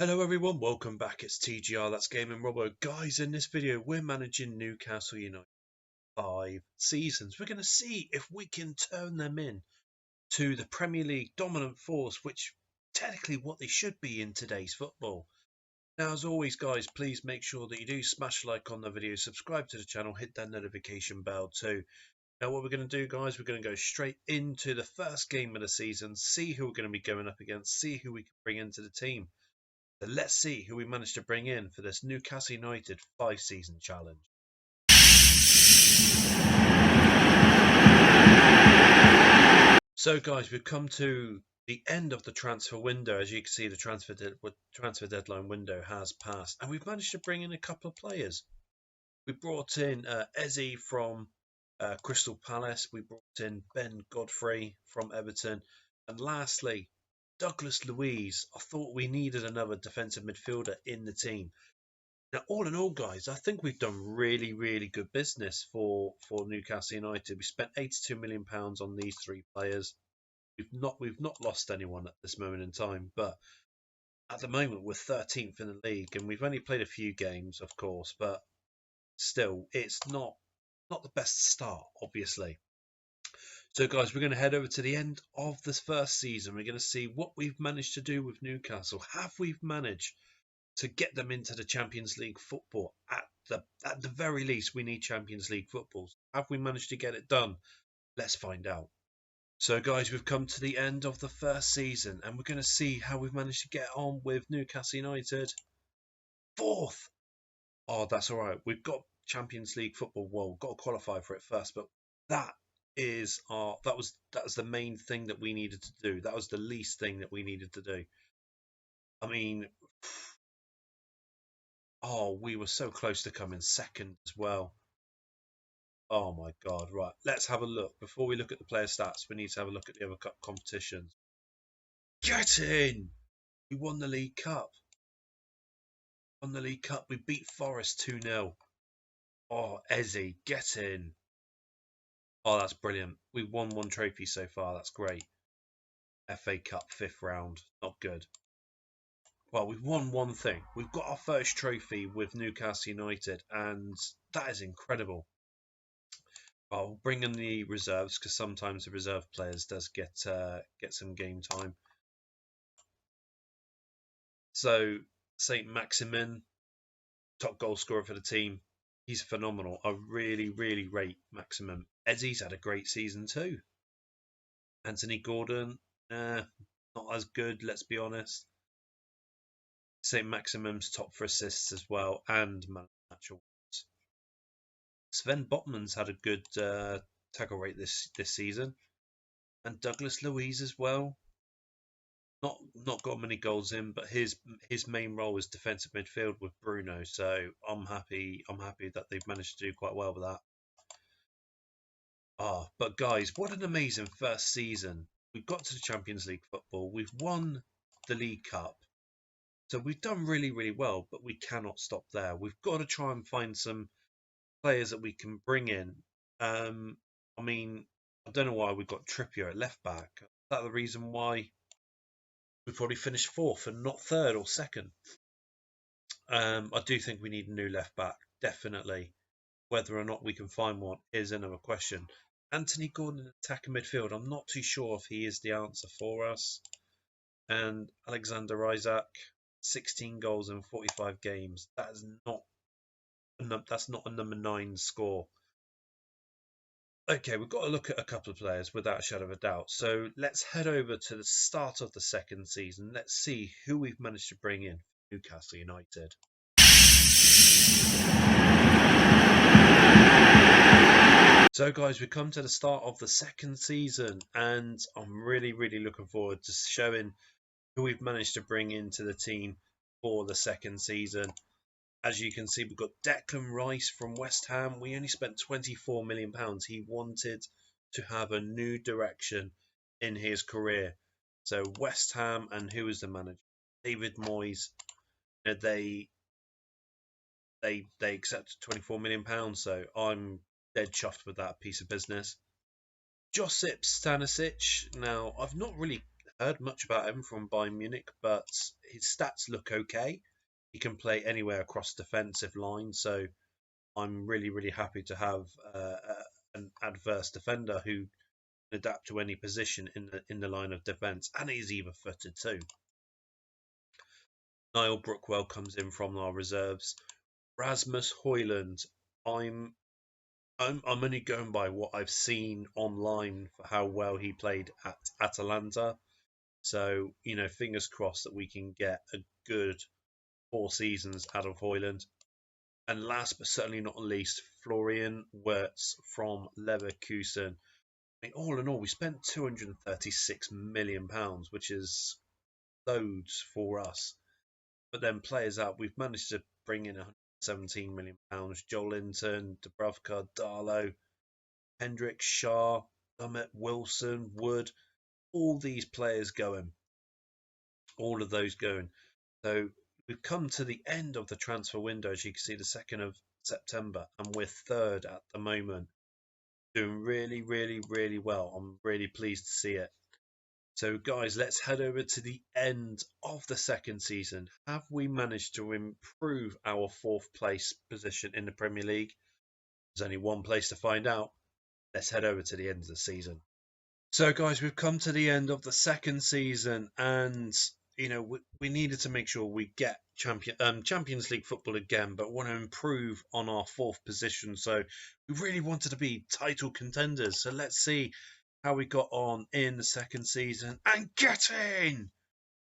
Hello everyone, welcome back. It's TGR, that's Gaming Robo. Guys, in this video we're managing Newcastle United 5 seasons. We're going to see if we can turn them in to the Premier League dominant force, which technically what they should be in today's football. Now, as always guys, please make sure that you do smash a like on the video, subscribe to the channel, hit that notification bell too. Now what we're going to do guys, we're going to go straight into the first game of the season, see who we're going to be going up against, see who we can bring into the team. So let's see who we managed to bring in for this Newcastle United 5-season challenge. So guys, we've come to the end of the transfer window. As you can see, the transfer deadline window has passed, and we've managed to bring in a couple of players. We brought in Eze from Crystal Palace. We brought in Ben Godfrey from Everton, and lastly, Douglas Luiz. I thought we needed another defensive midfielder in the team. Now, all in all, guys, I think we've done really good business for Newcastle United. We spent £82 million on these three players. We've not lost anyone at this moment in time, but at the moment we're 13th in the league, and we've only played a few games, of course, but still, it's not the best start, obviously. So guys, we're going to head over to the end of this first season. We're going to see what we've managed to do with Newcastle. Have we managed to get them into the Champions League football? At the very least, we need Champions League football. Have we managed to get it done? Let's find out. So guys, we've come to the end of the first season, and we're going to see how we've managed to get on with Newcastle United. 4th. Oh, that's all right. We've got Champions League football. Well, we've got to qualify for it first, but that was the main thing that we needed to do. That was the least thing that we needed to do. I mean, oh, we were so close to coming second as well. Oh my God. Right, let's have a look. Before we look at the player stats, we need to have a look at the other cup competitions. Get in! We won the League Cup. Won the League Cup. We beat Forest 2-0. Oh, Eze, get in. Oh, that's brilliant. We won one trophy so far. That's great. FA Cup 5th round. Not good. Well, we've won one thing. We've got our first trophy with Newcastle United, and that is incredible. I'll bring in the reserves because sometimes the reserve players does get some game time. So Saint Maximin, top goal scorer for the team. He's phenomenal. I really rate Maximin. Eze's had a great season too. Anthony Gordon, not as good, let's be honest. Saint Maximin's top for assists as well, and match awards. Sven Botman's had a good tackle rate this season, and Douglas Luiz as well. Not got many goals in, but his main role is defensive midfield with Bruno. So I'm happy that they've managed to do quite well with that. But guys, what an amazing first season. We've got to the Champions League football. We've won the League Cup. So we've done really well, but we cannot stop there. We've got to try and find some players that we can bring in. I mean, I don't know why we've got Trippier at left back. Is that the reason why we probably finished 4th and not 3rd or 2nd? I do think we need a new left back, definitely. Whether or not we can find one is another question. Anthony Gordon, attacking midfield. I'm not too sure if he is the answer for us. And Alexander Isak, 16 goals in 45 games. That's not a number 9 score. Okay, we've got to look at a couple of players without a shadow of a doubt. So let's head over to the start of the second season. Let's see who we've managed to bring in for Newcastle United. So guys, we come to the start of the second season, and I'm really looking forward to showing who we've managed to bring into the team for the second season. As you can see, we've got Declan Rice from West Ham. We only spent £24 million. He wanted to have a new direction in his career. So West Ham, and who was the manager? David Moyes. They accepted £24 million. So I'm dead chuffed with that piece of business. Josip Stanisic. Now, I've not really heard much about him from Bayern Munich, but his stats look okay. He can play anywhere across defensive line, so I'm really, really happy to have an adverse defender who can adapt to any position in the line of defence, and he's either-footed too. Niall Brookwell comes in from our reserves. Rasmus Højlund, I'm I'm only going by what I've seen online for how well he played at Atalanta. So, fingers crossed that we can get a good 4 seasons out of Højlund. And last but certainly not least, Florian Wirtz from Leverkusen. I mean, all in all, we spent £236 million, which is loads for us. But then players out, we've managed to bring in £117 million. Joel Linton, Dubravka, Darlow, Hendrick, Shaw, Dummett, Wilson, Wood, all these players going. All of those going. So we've come to the end of the transfer window, as you can see, the 2nd of September, and we're third at the moment. Doing really, really, really well. I'm really pleased to see it. So, guys, let's head over to the end of the second season. Have we managed to improve our 4th place position in the Premier League? There's only one place to find out. Let's head over to the end of the season. So, guys, we've come to the end of the second season, and we needed to make sure we get Champions League football again, but want to improve on our 4th position. So, we really wanted to be title contenders. So, let's see how we got on in the second season. And get in!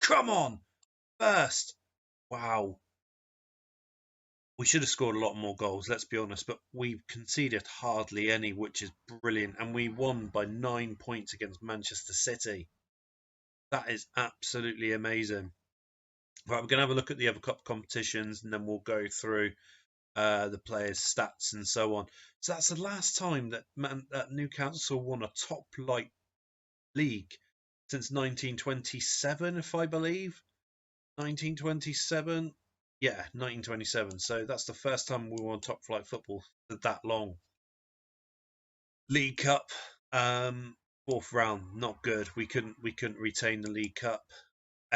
Come on! First! Wow. We should have scored a lot more goals, let's be honest, but we've conceded hardly any, which is brilliant. And we won by 9 points against Manchester City. That is absolutely amazing. Right, we're going to have a look at the other cup competitions, and then we'll go through the players' stats and so on. So that's the last time that Newcastle won a top-flight league since 1927, if I believe. 1927? Yeah, 1927. So that's the first time we won top-flight football for that long. League Cup, 4th round, not good. We couldn't retain the League Cup.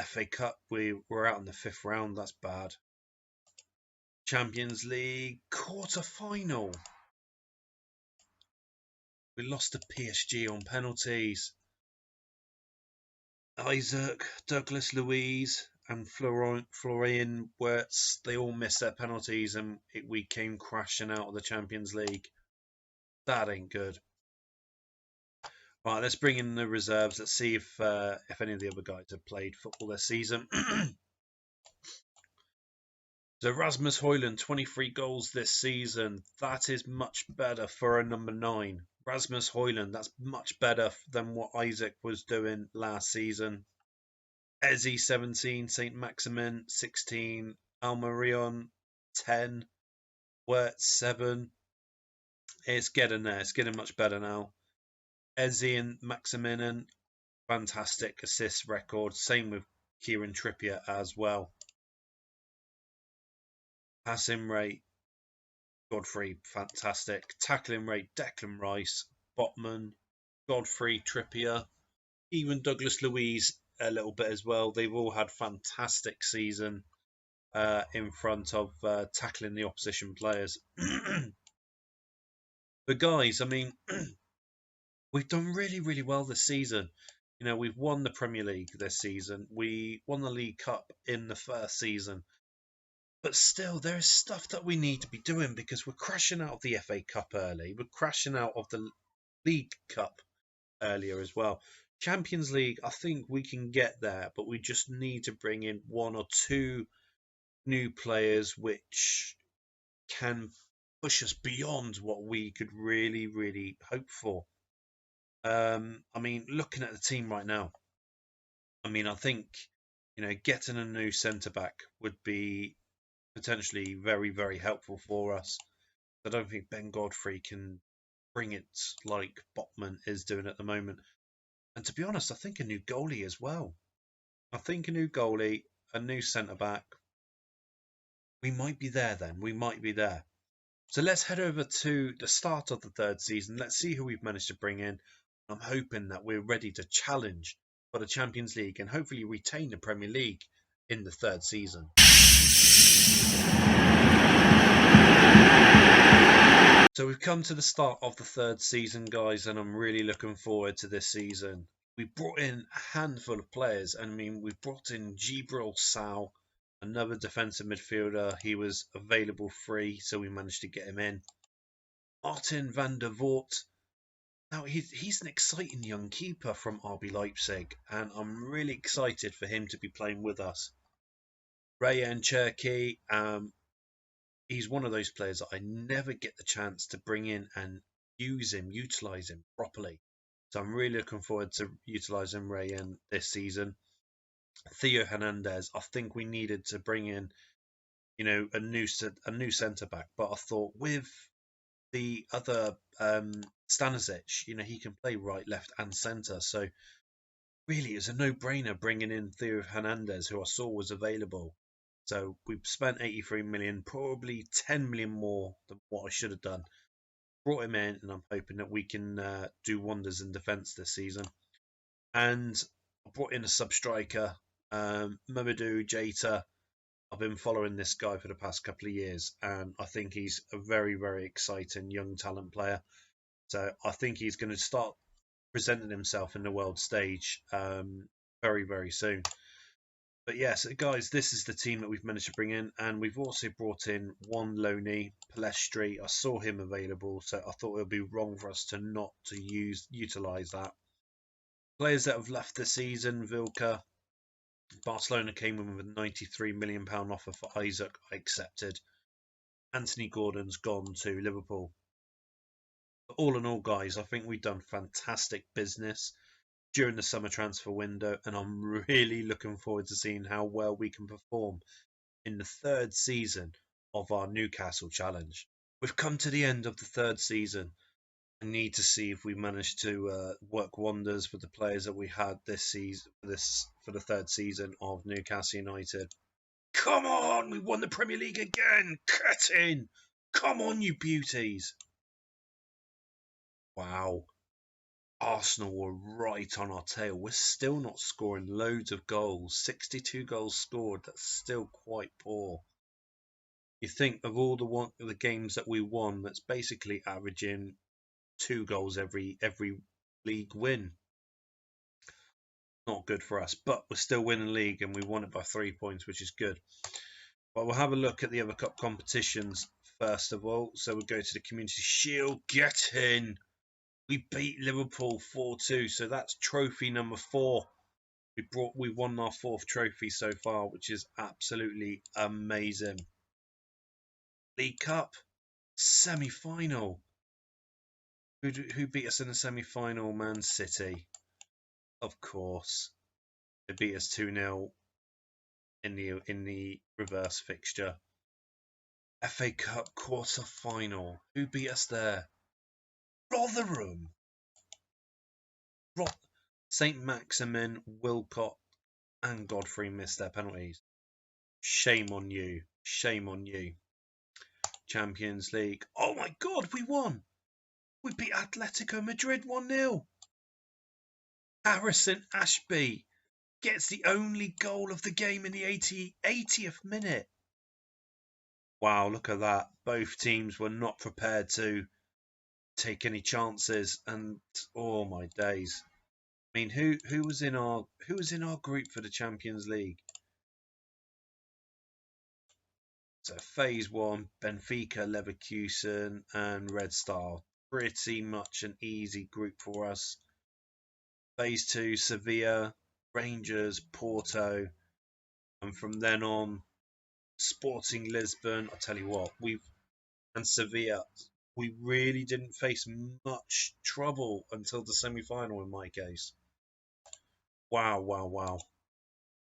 FA Cup, we were out in the 5th round. That's bad. Champions League quarter-final. We lost to PSG on penalties. Isaac, Douglas Luiz, and Florian Wirtz, they all missed their penalties, and we came crashing out of the Champions League. That ain't good. Right, let's bring in the reserves. Let's see if any of the other guys have played football this season. So Rasmus Højlund, 23 goals this season. That is much better for a number 9. Rasmus Højlund, that's much better than what Isaac was doing last season. Eze, 17. St. Maximin, 16. Almarion, 10. Wirtz, 7. It's getting there. It's getting much better now. Eze and Maximinen, fantastic assist record. Same with Kieran Trippier as well. Passing rate, Godfrey, fantastic. Tackling rate, Declan Rice, Botman, Godfrey, Trippier, even Douglas Luiz a little bit as well. They've all had fantastic season in front of tackling the opposition players. But guys, I mean, we've done really, really well this season. We've won the Premier League this season. We won the League Cup in the first season. But still, there is stuff that we need to be doing because we're crashing out of the FA Cup early. We're crashing out of the League Cup earlier as well. Champions League, I think we can get there, but we just need to bring in 1 or 2 new players which can push us beyond what we could really, really hope for. I mean, looking at the team right now, I mean, I think, getting a new centre-back would be potentially very, very helpful for us. I don't think Ben Godfrey can bring it like Botman is doing at the moment. And to be honest, I think a new goalie as well. I think a new goalie, a new centre-back. We might be there then. We might be there. So let's head over to the start of the 3rd season. Let's see who we've managed to bring in. I'm hoping that we're ready to challenge for the Champions League and hopefully retain the Premier League in the third season. So we've come to the start of the third season, guys, and I'm really looking forward to this season. We brought in a handful of players, and I mean, we've brought in Gibril Sal, another defensive midfielder. He was available free, so we managed to get him in. Martin van der Voort. Now, he's an exciting young keeper from RB Leipzig, and I'm really excited for him to be playing with us. Rayan Cherki, he's one of those players that I never get the chance to bring in and utilise him properly. So I'm really looking forward to utilising Rayan this season. Theo Hernandez, I think we needed to bring in, a new centre back, but I thought with the other Stanisic, he can play right, left, and centre. So really, it's a no-brainer bringing in Theo Hernandez, who I saw was available. So we've spent 83 million, probably 10 million more than what I should have done. Brought him in, and I'm hoping that we can do wonders in defence this season. And I brought in a sub-striker, Mamadou Jaita. I've been following this guy for the past couple of years, and I think he's a very, very exciting young talent player. So I think he's going to start presenting himself in the world stage very, very soon. But yes, guys, this is the team that we've managed to bring in, and we've also brought in one loanee, Palestri. I saw him available, so I thought it would be wrong for us to not to utilise that. Players that have left the season, Vilca. Barcelona came in with a £93 million offer for Isaac. I accepted. Anthony Gordon's gone to Liverpool. But all in all, guys, I think we've done fantastic business during the summer transfer window, and I'm really looking forward to seeing how well we can perform in the third season of our Newcastle challenge. We've come to the end of the third season. I need to see if we manage to work wonders with the players that we had this season, for the third season of Newcastle United. Come on, we won the Premier League again. Cut in. Come on, you beauties. Wow. Arsenal were right on our tail. We're still not scoring loads of goals. 62 goals scored. That's still quite poor. You think of all the games that we won, that's basically averaging 2 goals every league win. Not good for us, but we're still winning the league, and we won it by 3 points, which is good. But we'll have a look at the other cup competitions first of all. So we'll go to the Community Shield. Get in. We beat Liverpool 4-2, so that's trophy number 4. We won our 4th trophy so far, which is absolutely amazing. League Cup semi-final. Who beat us in the semi-final? Man City, of course. They beat us 2-0 in the reverse fixture. FA Cup quarter final. Who beat us there? Rotherham. St. Maximin, Wilcott, and Godfrey missed their penalties. Shame on you. Shame on you. Champions League. Oh my God, we won. We beat Atletico Madrid 1-0. Harrison Ashby gets the only goal of the game in the 80th minute. Wow, look at that. Both teams were not prepared to take any chances, and oh my days. I mean, who was in our group for the Champions League? So phase 1, Benfica, Leverkusen, and Red Star. Pretty much an easy group for us. Phase 2, Sevilla, Rangers, Porto, and from then on, Sporting Lisbon. I'll tell you what, and Sevilla. We really didn't face much trouble until the semi-final in my case. Wow, wow, wow.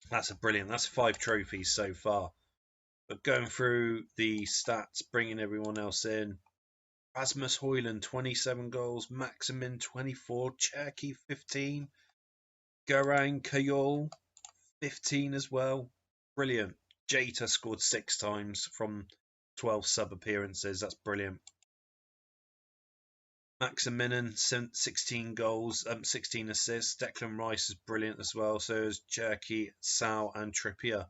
That's brilliant. That's 5 trophies so far. But going through the stats, bringing everyone else in. Rasmus Højlund, 27 goals. Maximin, 24. Cherki, 15. Garang Kayol, 15 as well. Brilliant. Jata scored 6 times from 12 sub appearances. That's brilliant. Maximilian sent 16 goals, 16 assists. Declan Rice is brilliant as well. So is Cherky, Sal, and Trippier.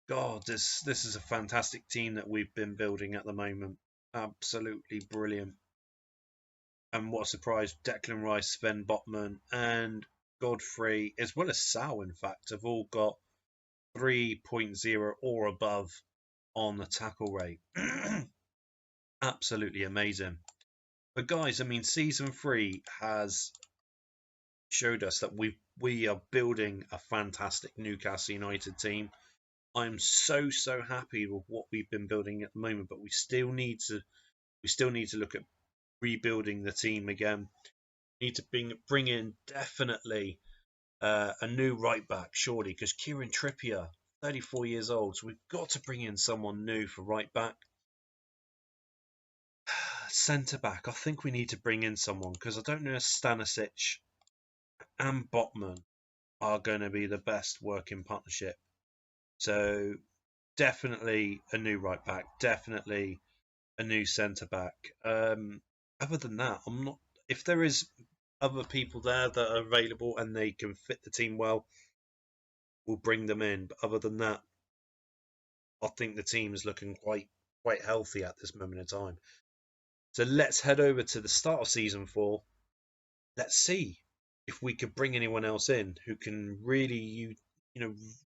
God, this is a fantastic team that we've been building at the moment. Absolutely brilliant. And what a surprise, Declan Rice, Sven Botman, and Godfrey, as well as Sal, in fact, have all got 3.0 or above on the tackle rate. Absolutely amazing. But guys, I mean, season 3 has showed us that we are building a fantastic Newcastle United team. I'm so happy with what we've been building at the moment, but we still need to look at rebuilding the team again. We need to bring in definitely a new right back, surely, because Kieran Trippier, 34 years old, so we've got to bring in someone new for right back. Centre back, I think we need to bring in someone because I don't know if Stanisic and Botman are going to be the best working partnership. So definitely a new right back, definitely a new centre back. Other than that, I'm not. If there is other people there that are available and they can fit the team well, we'll bring them in. But other than that, I think the team is looking quite healthy at this moment in time. So let's head over to the start of season 4. Let's see if we could bring anyone else in who can really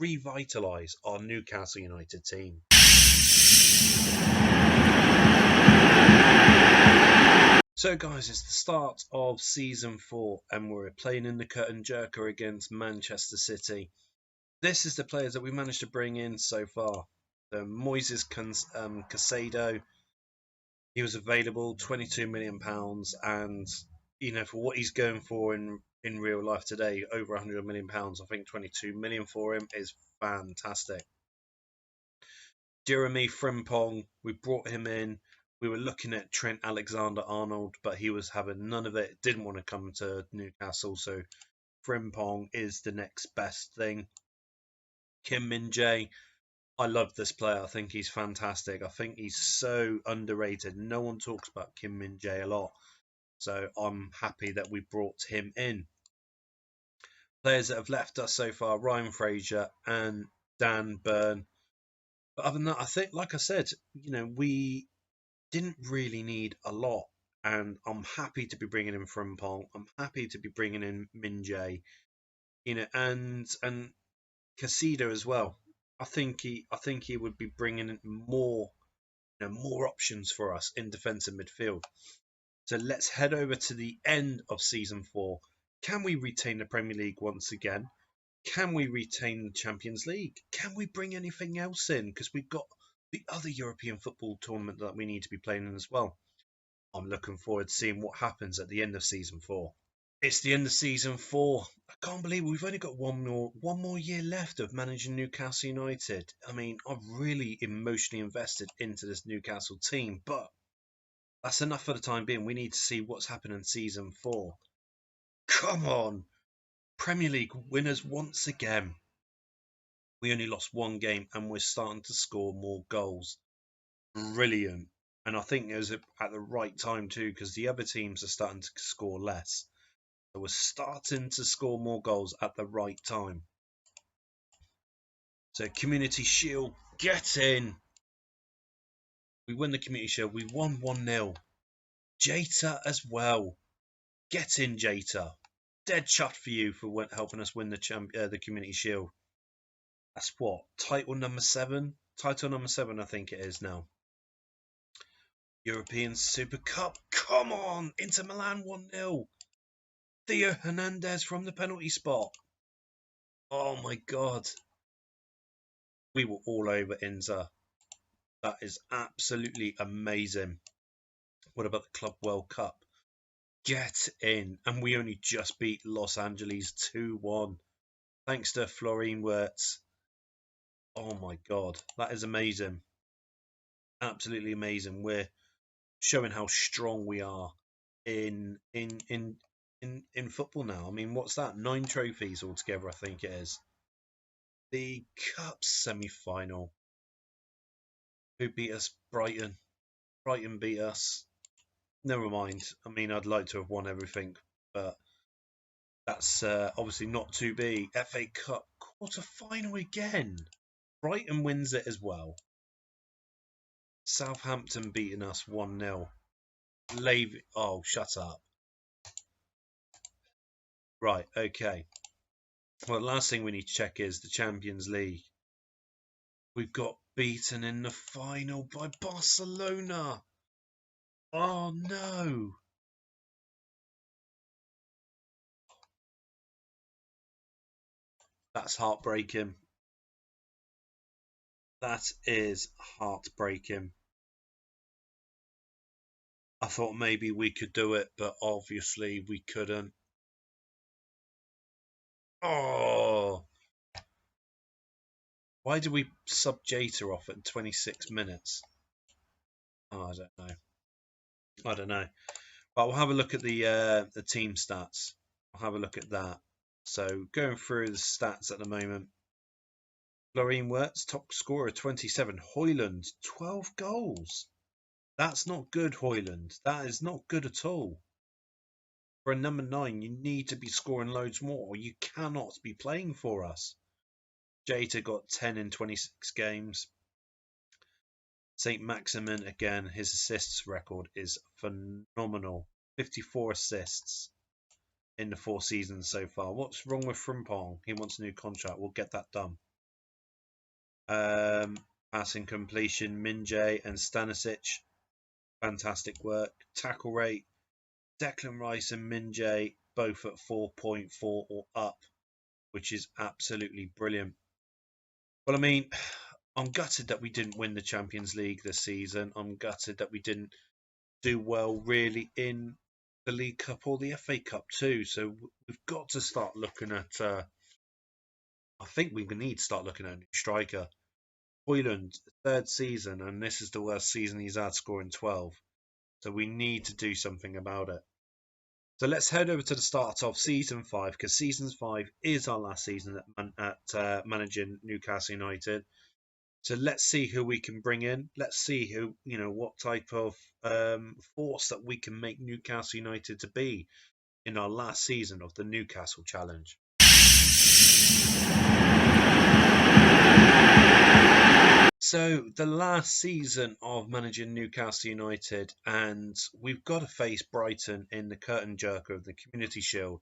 revitalise our Newcastle United team. So guys, it's the start of season 4 and we're playing in the curtain jerker against Manchester City. This is the players that we managed to bring in so far. Moises Caicedo, he was available, £22 million, and for what he's going for in real life today, over £100 million. I think 22 million for him is fantastic. Jeremy Frimpong, we brought him in. We were looking at Trent Alexander-Arnold, but he was having none of it. Didn't want to come to Newcastle, so Frimpong is the next best thing. Kim Min-jae, I love this player. I think he's fantastic. I think he's so underrated. No one talks about Kim Min-jae a lot, so I'm happy that we brought him in. Players that have left us so far: Ryan Fraser and Dan Burn. But other than that, I think, like I said, we didn't really need a lot, and I'm happy to be bringing in Frimpong. I'm happy to be bringing in Min-jae, and Caicedo as well. I think he would be bringing in more options for us in defensive midfield. So let's head over to the end of season 4. Can we retain the Premier League once again? Can we retain the Champions League? Can we bring anything else in? Because we've got the other European football tournament that we need to be playing in as well. I'm looking forward to seeing what happens at the end of season 4. It's the end of season 4. I can't believe we've only got one more year left of managing Newcastle United. I mean, I've really emotionally invested into this Newcastle team, but that's enough for the time being. We need to see what's happening in season 4. Come on! Premier League winners once again. We only lost one game and we're starting to score more goals. Brilliant. And I think it was at the right time too, because the other teams are starting to score less. So we're starting to score more goals at the right time. So Community Shield, get in. We win the Community Shield. We won 1-0. Jata as well. Get in, Jata. Dead chuffed for you for helping us win the Community Shield. That's what? Title number 7? Title number 7, I think it is now. European Super Cup. Come on! Inter Milan 1-0. Theo Hernandez from the penalty spot. Oh my God. We were all over Inter. That is absolutely amazing. What about the Club World Cup? Get in. And we only just beat Los Angeles 2-1. Thanks to Florine Wirtz. Oh my God. That is amazing. Absolutely amazing. We're showing how strong we are in football now. I mean, what's that? 9 trophies altogether, I think it is. The Cup semi-final. Who beat us? Brighton. Brighton beat us. never mind. I mean, I'd like to have won everything, but that's obviously not to be. FA Cup quarter-final again. Brighton wins it as well. Southampton beating us 1-0. Oh, shut up. Right, okay. Well, the last thing we need to check is the Champions League. We've got beaten in the final by Barcelona. Oh, no. That's heartbreaking. That is heartbreaking. I thought maybe we could do it, but obviously we couldn't. Oh, why did we sub Jata off at 26 minutes? Oh, I don't know. I don't know. But we'll have a look at the team stats. I'll have a look at that. So going through the stats at the moment. Florian Wirtz, top scorer, 27. Højlund, 12 goals. That's not good, Højlund. That is not good at all. For a number 9, you need to be scoring loads more, or you cannot be playing for us. Jata got 10 in 26 games. St. Maximin, again, his assists record is phenomenal. 54 assists in the 4 seasons so far. What's wrong with Frimpong? He wants a new contract. We'll get that done. Passing completion, Minjay and Stanisic. Fantastic work. Tackle rate, Declan Rice and Minjay both at 4.4 or up, which is absolutely brilliant. Well, I mean, I'm gutted that we didn't win the Champions League this season. I'm gutted that we didn't do well really in the League Cup or the FA Cup too. So we've got to start looking at. I think we need to start looking at a new striker. Højlund, 3rd season, and this is the worst season he's had, scoring 12. So we need to do something about it. So let's head over to the start of Season 5, because Season 5 is our last season at managing Newcastle United. So let's see who we can bring in. Let's see who, what type of force that we can make Newcastle United to be in our last season of the Newcastle Challenge. So the last season of managing Newcastle United, and we've got to face Brighton in the curtain jerker of the Community Shield.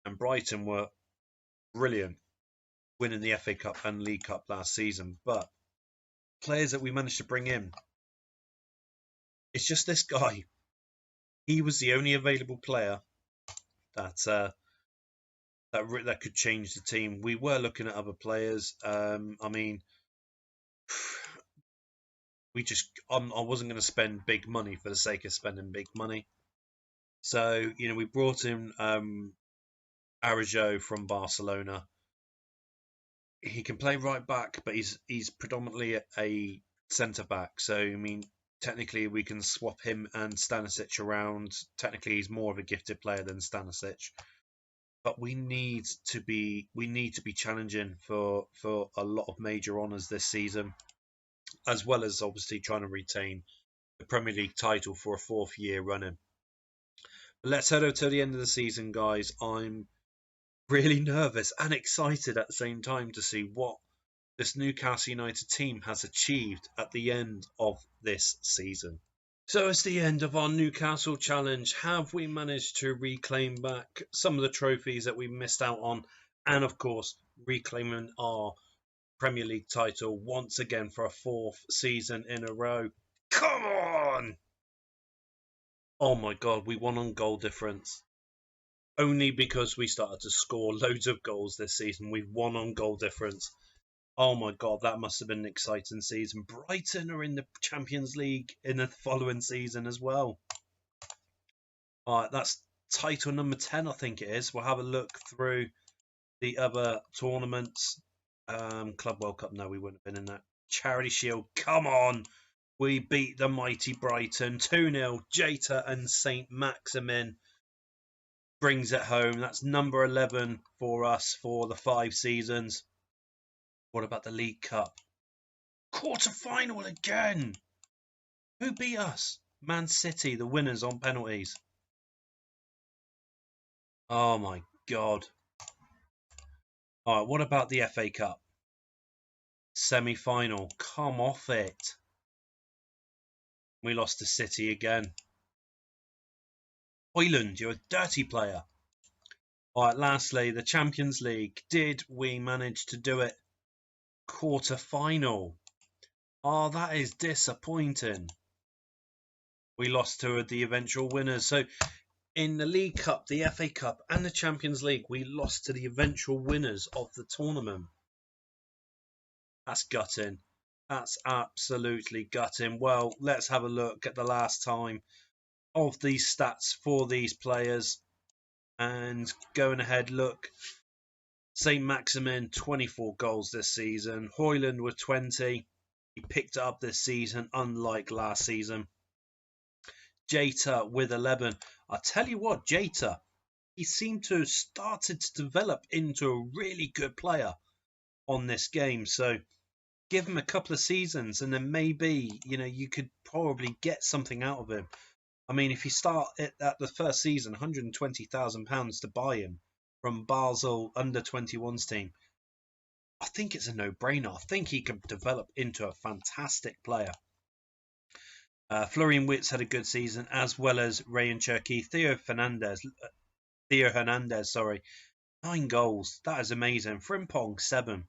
And Brighton were brilliant, winning the FA Cup and League Cup last season. But players that we managed to bring in, it's just this guy. He was the only available player that could change the team. We were looking at other players. I mean, I wasn't going to spend big money for the sake of spending big money. So, we brought in Araújo from Barcelona. He can play right back, but he's predominantly a centre back. So, I mean, technically we can swap him and Stanisic around. Technically, he's more of a gifted player than Stanisic. But we need to be challenging for a lot of major honours this season, as well as obviously trying to retain the Premier League title for a 4th year running. But let's head over to the end of the season, guys. I'm really nervous and excited at the same time to see what this Newcastle United team has achieved at the end of this season. So it's the end of our Newcastle Challenge. Have we managed to reclaim back some of the trophies that we missed out on? And of course, reclaiming our Premier League title once again for a 4th season in a row. Come on! Oh my God, we won on goal difference. Only because we started to score loads of goals this season. We won on goal difference. Oh my God, that must have been an exciting season. Brighton are in the Champions League in the following season as well. All right, that's title number 10, I think it is. We'll have a look through the other tournaments. Club World Cup, no, we wouldn't have been in that. Charity Shield, come on. We beat the mighty Brighton 2-0. Jata and St. Maximin brings it home. That's number 11 for us for the 5 seasons. What about the League Cup? Quarter-final again. Who beat us? Man City, the winners on penalties. Oh my God. All right, what about the FA Cup? Semi-final. Come off it. We lost to City again. Højlund, you're a dirty player. All right, lastly, the Champions League. Did we manage to do it? Quarter-final. Oh, that is disappointing. We lost to the eventual winners. So in the League Cup, the FA Cup, and the Champions League, we lost to the eventual winners of the tournament. That's gutting. That's absolutely gutting. Well, let's have a look at the last time of these stats for these players. And going ahead, look. St. Maximin, 24 goals this season. Højlund with 20. He picked it up this season, unlike last season. Jata with 11. I tell you what, Jata, he seemed to have started to develop into a really good player on this game. So give him a couple of seasons and then maybe, you could probably get something out of him. I mean, if you start at the first season, £120,000 to buy him from Basel under-21s team, I think it's a no-brainer. I think he could develop into a fantastic player. Florian Wirtz had a good season, as well as Ray and Cherky. Theo Hernandez, 9 goals. That is amazing. Frimpong, 7.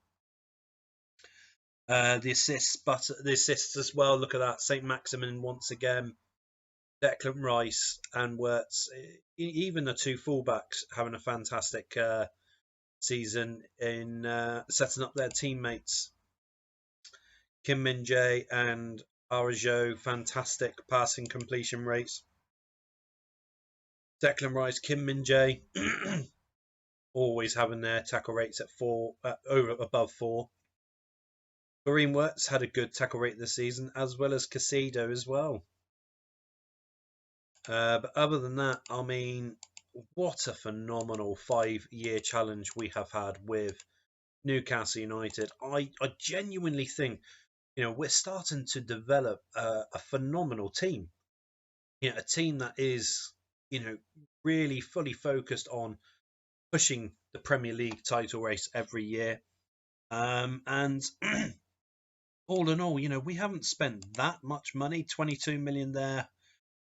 The assists as well. Look at that. St. Maximin once again. Declan Rice and Wirtz. Even the two fullbacks having a fantastic season in setting up their teammates. Kim Min-jae and Arajo, fantastic passing completion rates. Declan Rice, Kim Min-jae, always having their tackle rates at above 4. Florian Wirtz had a good tackle rate this season, as well as Casido as well. But other than that, I mean, what a phenomenal 5-year challenge we have had with Newcastle United. I genuinely think, we're starting to develop a phenomenal team. A team that is, really fully focused on pushing the Premier League title race every year. And all in all, we haven't spent that much money. 22 million there,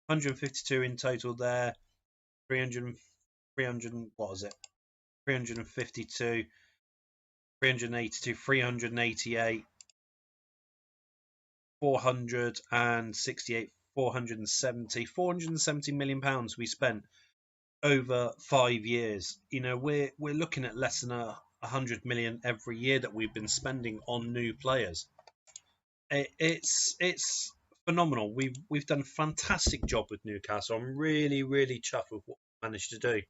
152 in total there, 300, what was it? 352, 382, 388, 468, 470 million pounds we spent over 5 years. We're looking at less than 100 million every year that we've been spending on new players. It's phenomenal. We've done a fantastic job with Newcastle. I'm really chuffed with what we managed to do.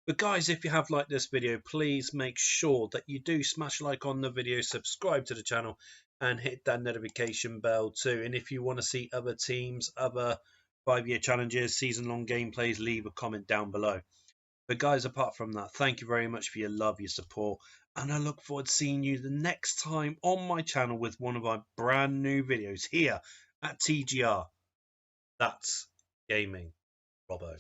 But guys, if you have liked this video, please make sure that you do smash like on the video, subscribe to the channel, and hit that notification bell too. And if you want to see other teams, other 5-year challenges, season-long gameplays, leave a comment down below. But guys, apart from that, thank you very much for your love, your support, and I look forward to seeing you the next time on my channel with one of my brand new videos here at TGR. That's Gaming Robo.